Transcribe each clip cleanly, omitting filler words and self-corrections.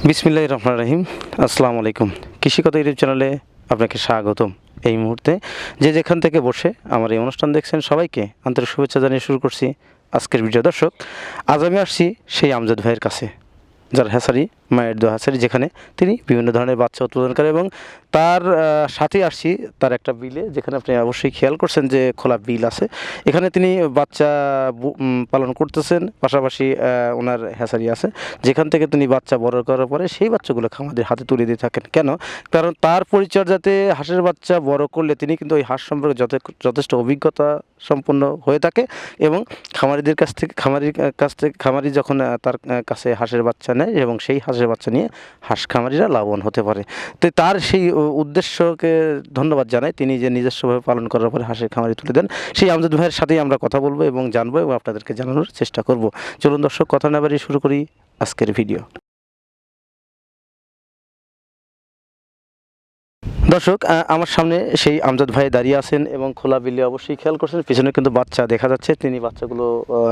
বিসমিল্লাহির রহমানির রহিম। আসসালামু আলাইকুম। কৃষিকথা ইউটিউব চ্যানেলে আপনাকে স্বাগতম। এই মুহূর্তে যে যেখান থেকে বসে আমার এই অনুষ্ঠান দেখছেন সবাইকে আন্তরিক শুভেচ্ছা জানিয়ে শুরু করছি আজকের ভিডিও। দর্শক, আজ আমি আসছি সেই আমজাদ ভাইয়ের কাছে, যার হ্যাসারি মায়ের দোয়া হ্যাসারি, যেখানে তিনি বিভিন্ন ধরনের বাচ্চা উৎপাদন করে এবং তার সাথে আসছি তার একটা বিলে, যেখানে আপনি অবশ্যই খেয়াল করছেন যে খোলা বিল আছে। এখানে তিনি বাচ্চা পালন করতেছেন, পাশাপাশি ওনার হ্যাসারি আছে, যেখান থেকে তিনি বাচ্চা বড় করার পরে সেই বাচ্চাগুলো আমাদের হাতে তুলে দিয়ে থাকেন। কেন? কারণ তার পরিচর্যাতে হাঁসের বাচ্চা বড় করলে তিনি কিন্তু ওই হাঁস সম্পর্কে যথেষ্ট অভিজ্ঞতা সম্পন্ন হয়ে থাকে এবং খামারিদের কাছ থেকে খামারি যখন তার কাছে হাঁসের বাচ্চা নেয় এবং সেই হাঁসের বাচ্চা নিয়ে হাঁস খামারিরা লাভবান হতে পারে। তো তার সেই উদ্দেশ্যকে ধন্যবাদ জানাই, তিনি যে নিজস্বভাবে পালন করার পরে হাঁসের খামারি তুলে দেন। সেই আমজাদ ভাইয়ের সাথেই আমরা কথা বলবো এবং জানবো এবং আপনাদেরকে জানানোর চেষ্টা করব। চলুন দর্শক, কথা না বাড়িয়ে শুরু করি আজকের ভিডিও। দর্শক, আমার সামনে সেই আমজাদ ভাই দাঁড়িয়ে আছেন এবং খোলা বিলে অবশ্যই খেয়াল করছেন, পিছনে কিন্তু বাচ্চা দেখা যাচ্ছে। তিনি বাচ্চাগুলো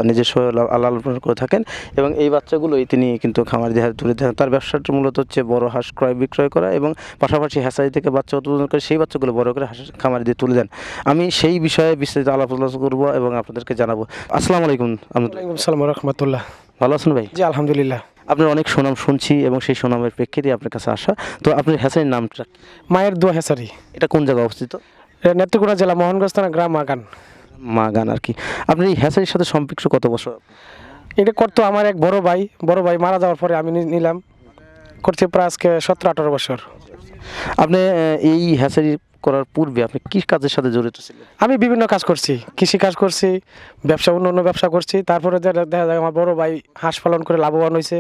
নিজস্ব লালন পালন করে থাকেন এবং এই বাচ্চাগুলোই তিনি কিন্তু খামারিদের হাতে তুলে দেন। তার ব্যবসাটা মূলত হচ্ছে বড় হাঁস ক্রয় বিক্রয় করা এবং পাশাপাশি হ্যাচারি থেকে বাচ্চা উৎপাদন করে সেই বাচ্চাগুলো বড় করে হাঁস খামারিদের তুলে দেন। আমি সেই বিষয়ে বিস্তারিত আলাপ আলোচনা করবো এবং আপনাদেরকে জানাবো। আসসালামু আলাইকুম। আসসালামু রহমতুল্লাহ। ভালো আছেন ভাই? জি আলহামদুলিল্লাহ। আপনার অনেক সুনাম শুনছি এবং সেই সুনামের প্রেক্ষিতে আপনার কাছে আসা। তো আপনার হ্যাচারির নামটা? মায়ের দোয়া হেসারি। এটা কোন জায়গায় অবস্থিত? নেত্রকোনা জেলা মোহনগঞ্জ থানা, গ্রাম মাগান। মাগান আর কি। আপনি এই হ্যাচারির সাথে সম্পৃক্ত কত বছর? এটা করতো আমার এক বড় ভাই মারা যাওয়ার পরে আমি নিলাম, করছি প্রায় আজকে 17-18 বছর। আপনি এই হ্যাচারি করার পূর্বে আপনি কি কাজের সাথে জড়িত ছিলেন? আমি বিভিন্ন কাজ করছি, কৃষি কাজ করছি, অন্য ব্যবসা করছি। তারপরে দেখা যায় আমার বড় ভাই হাঁস পালন করে লাভবান হয়েছে।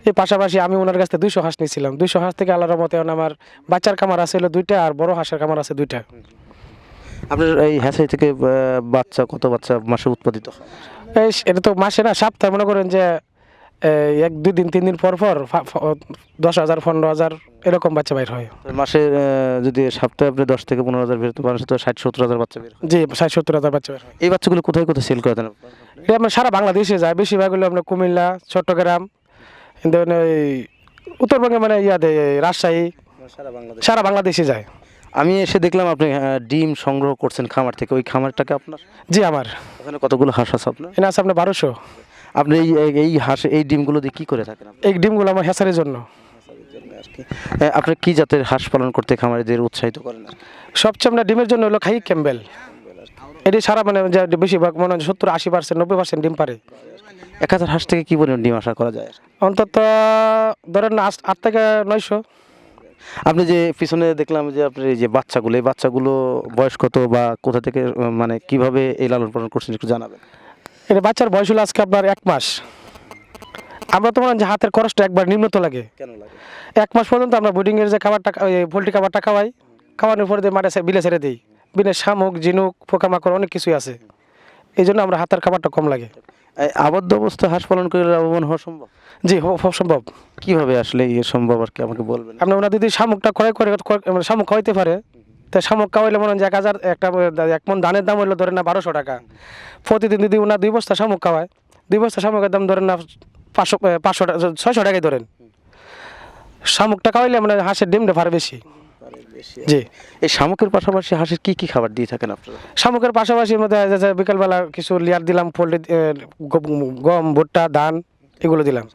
এই পাশাপাশি আমি ওনার কাছ থেকে 200 হাঁস নিয়েছিলাম। 200 হাঁস থেকে আল্লাহর রহমতে এখন আমার বাচ্চার কামার আছে হলো 2টা আর বড় হাঁসের কামার আছে 2টা। আপনার এই হ্যাচারি থেকে কত বাচ্চা মাসে উৎপাদিত হয়? এটা তো মাসে না, সপ্তাহে মনে করেন যে 1-2 দিন 3 দিন পর 10,000 15,000 এরকম বাচ্চা বাইর হয়। মাসে যদি সপ্তাহে আপনি 10 থেকে 15,000 বের করতে পারেন, তো 60-70,000 বাচ্চা বের হয়। জি 60-70,000 বাচ্চা বাইর হয়। এই বাচ্চাগুলো কোথায় কোথায় সেল করে দেন? এটা আপনার সারা বাংলাদেশে যায়, বেশিরভাগ হলো আপনার কুমিল্লা, চট্টগ্রাম, উত্তরবঙ্গে, মানে রাজশাহী, সারা বাংলাদেশে যায়। আমি এসে দেখলাম আপনি ডিম সংগ্রহ করছেন খামার থেকে। ওই খামারটাকে আপনার? জি আমার। ওখানে কতগুলো হাঁস আছে আপনার? এখানে আছে আপনার 1200। আপনি এই হাঁস এই ডিমগুলো দিয়ে কী করে থাকেন? এই ডিমগুলো আমার হ্যাচারির জন্য। আপনি কি জাতের হাঁস পালন করতে খামারিদের উৎসাহিত করেন? সবচেয়ে আপনার ডিমের জন্য হলো খাই ক্যাম্বেল। এটি সারা মানে বেশিরভাগ মনে হয় 70-80% 90% ডিম পারে। 1000 হাঁস থেকে কি পরিমাণ ডিম আশা করা যায়? অন্তত ধরেন 8 থেকে 900। আপনি যে পিছনে দেখলাম যে আপনার এই যে বাচ্চাগুলো, এই বাচ্চাগুলো বয়স কত বা কোথা থেকে, মানে কিভাবে এই লালন পালন করছেন একটু জানাবেন। এটা বাচ্চার বয়স হলো আজকে আপনার 1 মাস। আমরা তো মনে হয় যে হাতের খরচটা একবার নিম্নত লাগে। কেন লাগে? 1 মাস পর্যন্ত আমরা বোর্ডিংয়ের যে খাবারটা, পোলট্রি খাবারটা খাওয়াই, খাওয়ানোর পরে মাঠে বিলে ছেড়ে দিই। বিলে শামুক, ঝিনুক, পোকামাকড় অনেক কিছুই আছে, এই জন্য আমরা হাতের খাবারটা কম লাগে। আবদ্ধ অবস্থায় হাঁস পালন করে লাভবান হওয়া সম্ভব? জি সম্ভব। কিভাবে আসলে সম্ভব আর কি আমাকে বলবেন? আপনার ওনার যদি শামুকটা ক্রয় করে শামুক খাওয়াইতে পারে, তা শামুক খাওয়াইলে মনে হয় যে 1000 একটা 1 মণ ধানের দাম হইলো ধরেন না 1200 টাকা। প্রতিদিন যদি ওনার 2 বস্তা শামুক খাওয়ায়, 2 বস্তা শামুকের দাম ধরেন না 500 600 টাকাই ধরেন। শামুকটা খাওয়াইলে মানে হাঁসের ডিমটা পারে বেশি। জি। এই শামুকের পাশাপাশি হাঁসের কি কি খাবার দিয়ে থাকেন আপনারা? শামুকের পাশাপাশি মধ্যে বিকালবেলা কিছু লেয়ার দিলাম, গম, ভুট্টা, ধান এগুলো দিলাম।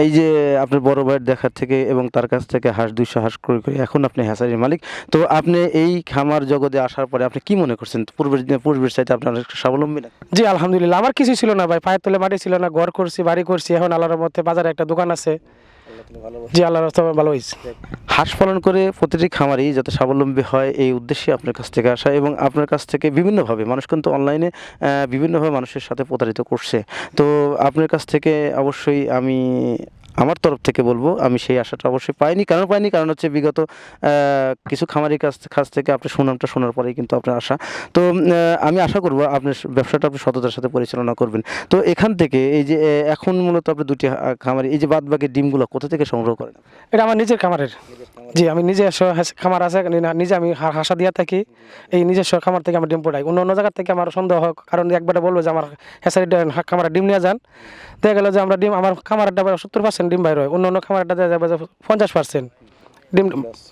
এই যে আপনার বড় ভাইয়ের দেখার থেকে এবং তার কাছ থেকে হাঁস 200 হাঁস ক্রয় করে এখন আপনি হ্যাচারির মালিক। তো আপনি এই খামার জগতে আসার পরে আপনি কি মনে করছেন? পূর্বের চাইতে আপনার একটু স্বাবলম্বী না? জি আলহামদুলিল্লাহ। আমার কিছু ছিল না ভাই, পায়ের তলে মাটি ছিল না, ঘর করছি, বাড়ি করছি। এখন আল্লাহর রহমতে বাজারে একটা দোকান আছে। জি আল্লাহর রহমতে ভালো হয়েছে। হাঁস পালন করে প্রতিটি খামারই যাতে স্বাবলম্বী হয় এই উদ্দেশ্যে আপনার কাছ থেকে আসা এবং আপনার কাছ থেকে বিভিন্নভাবে মানুষ কিন্তু অনলাইনে বিভিন্নভাবে মানুষের সাথে প্রতারিত করছে। তো আপনার কাছ থেকে অবশ্যই আমি আমার তরফ থেকে বলবো, আমি সেই আশাটা অবশ্যই পাইনি। কারণ হচ্ছে বিগত কিছু খামারির কাছ থেকে আপনার সুনামটা শোনার পরেই কিন্তু আপনার আশা। তো আমি আশা করবো আপনার ব্যবসাটা আপনি সততার সাথে পরিচালনা করবেন। তো এখান থেকে এই যে এখন মূলত আপনি 2টি খামারি, এই যে বাদবাকি ডিমগুলো কোথা থেকে সংগ্রহ করেন? এটা আমার নিজের খামারের। জি আমি নিজে খামার আছে, নিজে আমি হাঁসা দিয়ে থাকি। এই নিজস্ব খামার থেকে আমার ডিম পড়াই। অন্য জায়গা থেকে আমার সন্দেহ হয়, কারণ একবারে বলবো যে আমার হ্যাচারি খামারে ডিম নিয়ে যান, দেখা গেল যে আমরা ডিম আমার খামারের 70% ডিম বাইর হয়, অন্য অন্য খামারটা দেখা যাবে যে 50% ডিম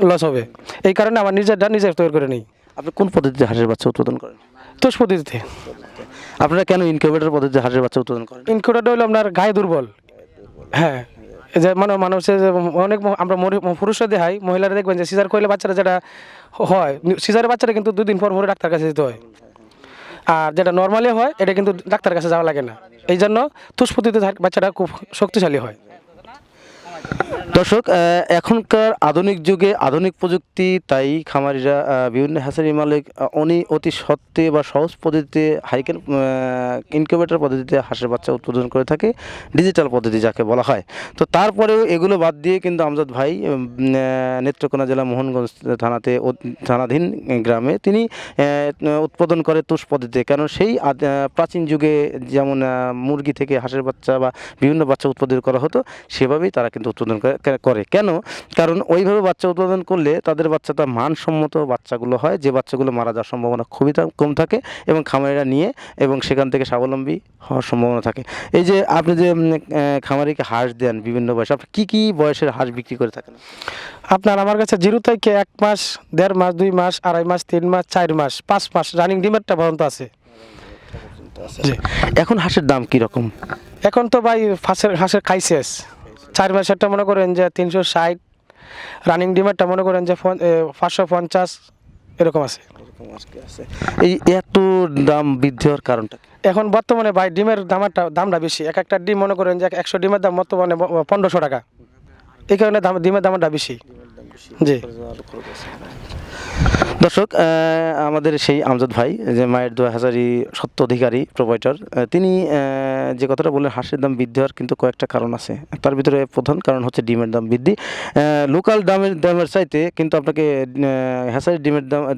লস হবে। এই কারণে আমার নিজেরটা নিজের তৈরি করে নিই আপনি কোন পদ্ধতিতে হাঁসের বাচ্চা উৎপাদন করেন? তোষ পদ্ধতিতে। আপনারা কেন ইনকিউবেটর পদ্ধতিতে হাঁসের বাচ্চা উৎপাদন করেন? ইনকিউবেটর হলো আপনার গায়ে দুর্বল। হ্যাঁ, এই যে মানুষের যে অনেক আমরা পুরুষরা দেখাই, মহিলারা দেখবেন যে সিজার করলে বাচ্চারা যেটা হয়, সিজারের বাচ্চারা কিন্তু 2 দিন পর পরে ডাক্তার কাছে যেতে হয়। আর যেটা নর্মালি হয় এটা কিন্তু ডাক্তার কাছে যাওয়া লাগে না। এই জন্য তুষ পদ্ধতিতে বাচ্চাটা খুব শক্তিশালী হয়। দর্শক, এখনকার আধুনিক যুগে আধুনিক প্রযুক্তি, তাই খামারিরা বিভিন্ন হ্যাচারি মালিক অতি সত্ত্বে বা সহজ পদ্ধতিতে হাইকেন ইনকিউবেটর পদ্ধতিতে হাঁসের বাচ্চা উৎপাদন করে থাকে, ডিজিটাল পদ্ধতি যাকে বলা হয়। তো তারপরেও এগুলো বাদ দিয়ে কিন্তু আমজাদ ভাই নেত্রকোনা জেলা মোহনগঞ্জ থানাধীন গ্রামে তিনি উৎপাদন করে তুষ পদ্ধতিতে। কারণ সেই প্রাচীন যুগে যেমন মুরগি থেকে হাঁসের বাচ্চা বা বিভিন্ন বাচ্চা উৎপাদন করা হতো, সেভাবেই তারা কিন্তু উৎপাদন করে। কেন? কারণ ওইভাবে বাচ্চা উৎপাদন করলে তাদের বাচ্চাটা মানসম্মত বাচ্চাগুলো হয়, যে বাচ্চাগুলো মারা যাওয়ার সম্ভাবনা খুবই কম থাকে এবং খামারিরা নিয়ে এবং সেখান থেকে স্বাবলম্বী হওয়ার সম্ভাবনা থাকে। এই যে আপনি যে খামারিকে হাঁস দেন বিভিন্ন বয়সে, আপনি কী বয়সের হাঁস বিক্রি করে থাকেন? আপনার আমার কাছে 0 থেকে 1 মাস, 1.5 মাস, 2 মাস, 2.5 মাস, 3 মাস, 4 মাস, 5 মাস রানিং ডিমেরটা পর্যন্ত আছে। জি। এখন হাঁসের দাম কীরকম? এখন তো ভাই হাঁসের খাই শেষ। 4 মাসেরটা মনে করেন যে 360, রানিং ডিমেরটা মনে করেন যে 550 এরকম আছে। এই এত দাম বৃদ্ধি হওয়ার কারণটা কি? এখন বর্তমানে ভাই ডিমের দামটা বেশি। একটা ডিম মনে করেন যে 100 ডিমের দাম বর্তমানে 1500 টাকা। এই কারণে ডিমের দামটা বেশি। জি। দর্শক, আমাদের সেই আমজাদ ভাই, যে মায়ের দোয়া হাজারি সত্য অধিকারী প্রোভাইডার, তিনি যে কথাটা বললেন হাঁসের দাম বৃদ্ধি হওয়ার কিন্তু কয়েকটা কারণ আছে। তার ভিতরে প্রধান কারণ হচ্ছে ডিমের দাম বৃদ্ধি। লোকাল দামের চাইতে কিন্তু আপনাকে হ্যাচারির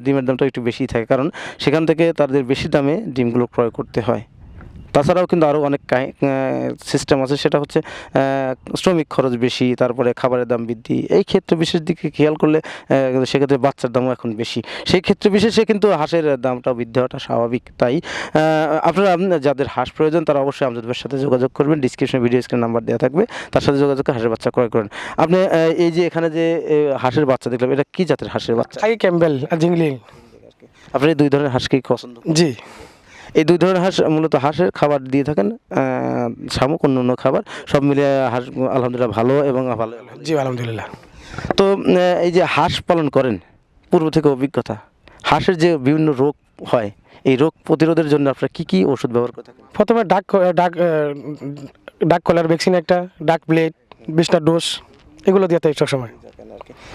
ডিমের দামটা একটু বেশি থাকে, কারণ সেখান থেকে তাদের বেশি দামে ডিমগুলো ক্রয় করতে হয়। তাছাড়াও কিন্তু আরও অনেক সিস্টেম আছে, সেটা হচ্ছে শ্রমিক খরচ বেশি, তারপরে খাবারের দাম বৃদ্ধি। এই ক্ষেত্রে বিশেষ দিকে খেয়াল করলে সেক্ষেত্রে বাচ্চার দামও এখন বেশি। সেই ক্ষেত্রে বিশেষে কিন্তু হাঁসের দামটা বৃদ্ধি হওয়াটা স্বাভাবিক। তাই আপনারা যাদের হাঁস প্রয়োজন তারা অবশ্যই আমজাদ ভাইয়ের সাথে যোগাযোগ করবেন। ডিসক্রিপশনে ভিডিও স্ক্রিনে নাম্বার দেওয়া থাকবে, তার সাথে যোগাযোগ করে হাঁসের বাচ্চা ক্রয় করেন। আপনি এই যে এখানে যে হাঁসের বাচ্চা দেখলাম, এটা কি জাতের হাঁসের বাচ্চা? খাই ক্যাম্বেল আর জিংলিং। আপনি এই 2 ধরনের হাঁসকেই পছন্দ? জি। এই 2 ধরনের হাঁস মূলত হাঁসের খাবার দিয়ে থাকেন, শামুক, অন্য খাবার সব মিলিয়ে হাঁস আলহামদুলিল্লাহ ভালো এবং ভালো। জি আলহামদুলিল্লাহ। তো এই যে হাঁস পালন করেন, পূর্ব থেকে অভিজ্ঞতা, হাঁসের যে বিভিন্ন রোগ হয়, এই রোগ প্রতিরোধের জন্য আপনারা কী ওষুধ ব্যবহার করে থাকেন? প্রথমে ডাক কলার ভ্যাকসিন একটা, ডাক ব্লেড, 20টা ডোজ, এগুলো দিয়ে থাকে সবসময়।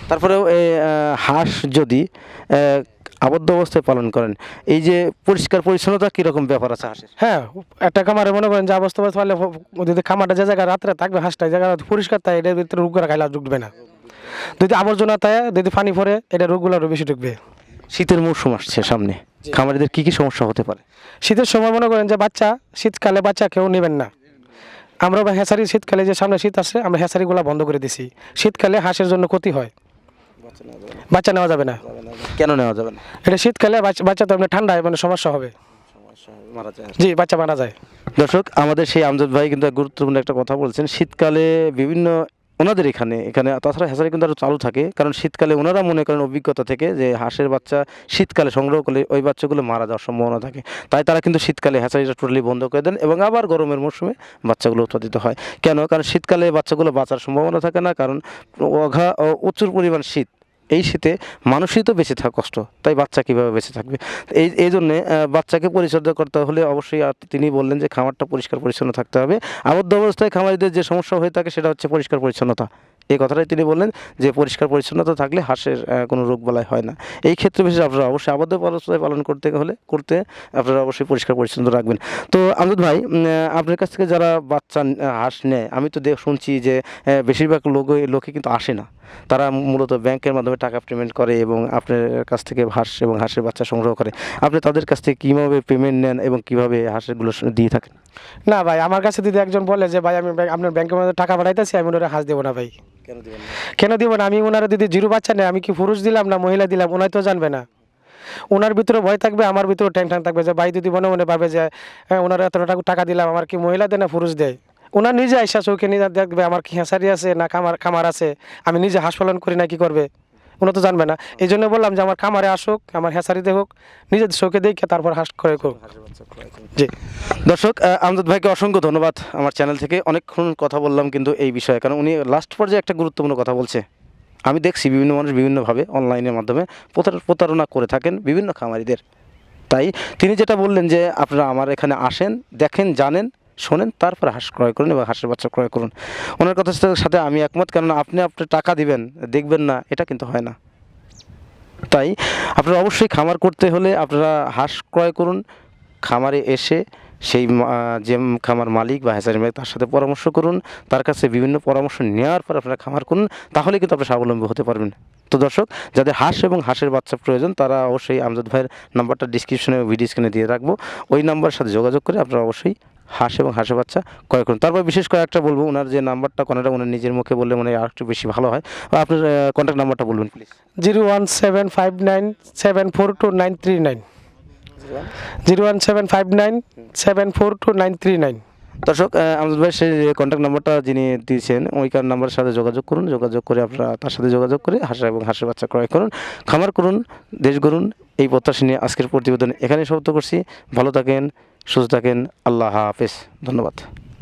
তারপরেও এই হাঁস যদি আবদ্ধ অবস্থায় পালন করেন, এই যে পরিষ্কার পরিচ্ছন্নতা কীরকম ব্যাপার আছে হাঁসের? হ্যাঁ, একটা খামারে মনে করেন যে অবস্থা পারলে যদি খামারটা যে জায়গায় রাত্রে থাকবে হাঁসটা, এই জায়গা পরিষ্কার থাকে, এটার ভিতরে রোগগুলো খাইলে ঢুকবে না। যদি আবর্জনা থাকে, যদি পানি পড়ে, এটা রোগগুলো আরও বেশি ঢুকবে। শীতের মৌসুম আসছে সামনে, খামারিদের কী সমস্যা হতে পারে? শীতের সময় মনে করেন যে শীতকালে বাচ্চা কেউ নেবেন না। আমরা হ্যাচারি শীতকালে, যে সামনে শীত আসছে, আমরা হ্যাচারিগুলো বন্ধ করে দিছি। শীতকালে হাঁসের জন্য ক্ষতি হয়, বাচ্চা নেওয়া যাবে না। কেন নেওয়া যাবে না? এটা শীতকালে বাচ্চা তো ঠান্ডায় সমস্যা হবে। জি, বাচ্চা মারা যায়। দর্শক, আমাদের সেই আমজাদ ভাই কিন্তু গুরুত্বপূর্ণ একটা কথা বলছেন। শীতকালে বিভিন্ন ওনাদের এখানে তাছাড়া হ্যাচারি কিন্তু আরও চালু থাকে, কারণ শীতকালে ওনারা মনে করেন অভিজ্ঞতা থেকে যে হাঁসের বাচ্চা শীতকালে সংগ্রহ করলে ওই বাচ্চাগুলো মারা যাওয়ার সম্ভাবনা থাকে। তাই তারা কিন্তু শীতকালে হ্যাচারিটা টোটালি বন্ধ করে দেন এবং আবার গরমের মৌসুমে বাচ্চাগুলো উৎপাদিত হয়। কেন? কারণ শীতকালে বাচ্চাগুলো বাঁচার সম্ভাবনা থাকে না, কারণ প্রচুর পরিমাণ শীত। এই শীতে মানুষই তো বেঁচে থাকা কষ্ট, তাই বাচ্চা কীভাবে বেঁচে থাকবে? এই জন্যে বাচ্চাকে পরিচর্যা করতে হলে অবশ্যই তিনি বললেন যে খামারটা পরিষ্কার পরিচ্ছন্ন থাকতে হবে। আবদ্ধ অবস্থায় খামারিদের যে সমস্যা হয়ে থাকে সেটা হচ্ছে পরিষ্কার পরিচ্ছন্নতা। এই কথাটাই তিনি বললেন যে পরিষ্কার পরিচ্ছন্নতা থাকলে হাঁসের কোনো রোগবালাই হয় না। এই ক্ষেত্রে বিশেষ আপনারা অবশ্যই আবদ্ধ অবস্থায় পালন করতে আপনারা অবশ্যই পরিষ্কার পরিচ্ছন্ন রাখবেন। তো আমজাদ ভাই, আপনার কাছ থেকে যারা বাচ্চা হাঁস নেয়, আমি তো শুনছি যে বেশিরভাগ লোকে কিন্তু আসে না, তারা মূলত ব্যাংকের মাধ্যমে টাকা পেমেন্ট করে এবং আপনার কাছ থেকে হাঁস এবং হাঁসের বাচ্চা সংগ্রহ করে। আপনি তাদের কাছ থেকে কীভাবে পেমেন্ট নেন এবং কীভাবে হাঁসগুলো দিয়ে থাকেন? না ভাই, আমার কাছে যদি একজন বলে যে ভাই আমি আপনার ব্যাংকের মধ্যে টাকা পাঠাইতেছি, আমি ওনারা হাঁস দেবো না ভাই। কেন দিব না? আমি ওনারা যদি 0 বাচ্চা নেয়, আমি কি পুরুষ দিলাম না মহিলা দিলাম, ওনাই তো জানবে না। ওনার ভিতরে ভয় থাকবে, আমার ভিতরে টেনশন থাকবে যে ভাই যদি মনে মনে ভাবে যে ওনারা এত টাকা দিলাম, আমার কি মহিলা দেয় না পুরুষ দেয়। ওনার নিজে আইসা চৌকে নিজে দেখবে আমার কি হ্যাঁসারি আছে না খামার আছে, আমি নিজে হাঁস পালন করি না, কি করবে ওনা তো জানবে না। এই জন্য বললাম যে আমার খামারে আসুক, আমার হ্যাঁসারি দেখুক, নিজের চোখে দেখে তারপর হাঁস ক্রয় করুক। জি দর্শক, আমজাদ ভাইকে অসংখ্য ধন্যবাদ। আমার চ্যানেল থেকে অনেকক্ষণ কথা বললাম কিন্তু এই বিষয়ে, কারণ উনি লাস্ট পর্যায়ে একটা গুরুত্বপূর্ণ কথা বলছে। আমি দেখছি বিভিন্ন মানুষ বিভিন্নভাবে অনলাইনের মাধ্যমে প্রতারণা করে থাকেন বিভিন্ন খামারিদের। তাই তিনি যেটা বললেন যে আপনারা আমার এখানে আসেন, দেখেন, জানেন, শোনেন, তারপর হাঁস ক্রয় করুন এবং হাঁসের বাচ্চা ক্রয় করুন। ওনার কথার সাথে আমি একমত, কেননা আপনি আপনার টাকা দিবেন, দেখবেন না, এটা কিন্তু হয় না। তাই আপনারা অবশ্যই খামার করতে হলে আপনারা হাঁস ক্রয় করুন, খামারে এসে সেই যে খামার মালিক বা হ্যাচারি মালিক তার সাথে পরামর্শ করুন, তার কাছে বিভিন্ন পরামর্শ নেওয়ার পর আপনারা খামার করুন, তাহলে কিন্তু আপনারা স্বাবলম্বী হতে পারবেন। তো দর্শক, যাদের হাঁস এবং হাঁসের বাচ্চা প্রয়োজন তারা অবশ্যই আমজাদ ভাইয়ের নাম্বারটা ডিসক্রিপশনে ভিডিও স্ক্রিনে দিয়ে রাখবো, ওই নাম্বারের সাথে যোগাযোগ করে আপনারা অবশ্যই হাঁস এবং হাঁসের বাচ্চা ক্রয় করুন। তারপর বিশেষ করে একটা বলবো, ওনার যে নাম্বারটা কোনটা ওনার নিজের মুখে বললে মানে আর একটু বেশি ভালো হয়। আপনার কন্ট্যাক্ট নাম্বারটা বলবেন প্লিজ। 01759742939, 01759742939। দর্শক, আমজাদ ভাই সেই কন্ট্যাক্ট নাম্বারটা যিনি দিয়েছেন ওইকার নাম্বারের সাথে যোগাযোগ করুন, যোগাযোগ করে আপনারা তার সাথে যোগাযোগ করে হাঁস এবং হাঁসের বাচ্চা ক্রয় করুন, খামার করুন, দেশ গড়ুন। এই প্রত্যাশা নিয়ে আজকের প্রতিবেদন এখানেই সমাপ্ত করছি। ভালো থাকেন, সুস্থ থাকেন, আল্লাহ হাফেজ, ধন্যবাদ।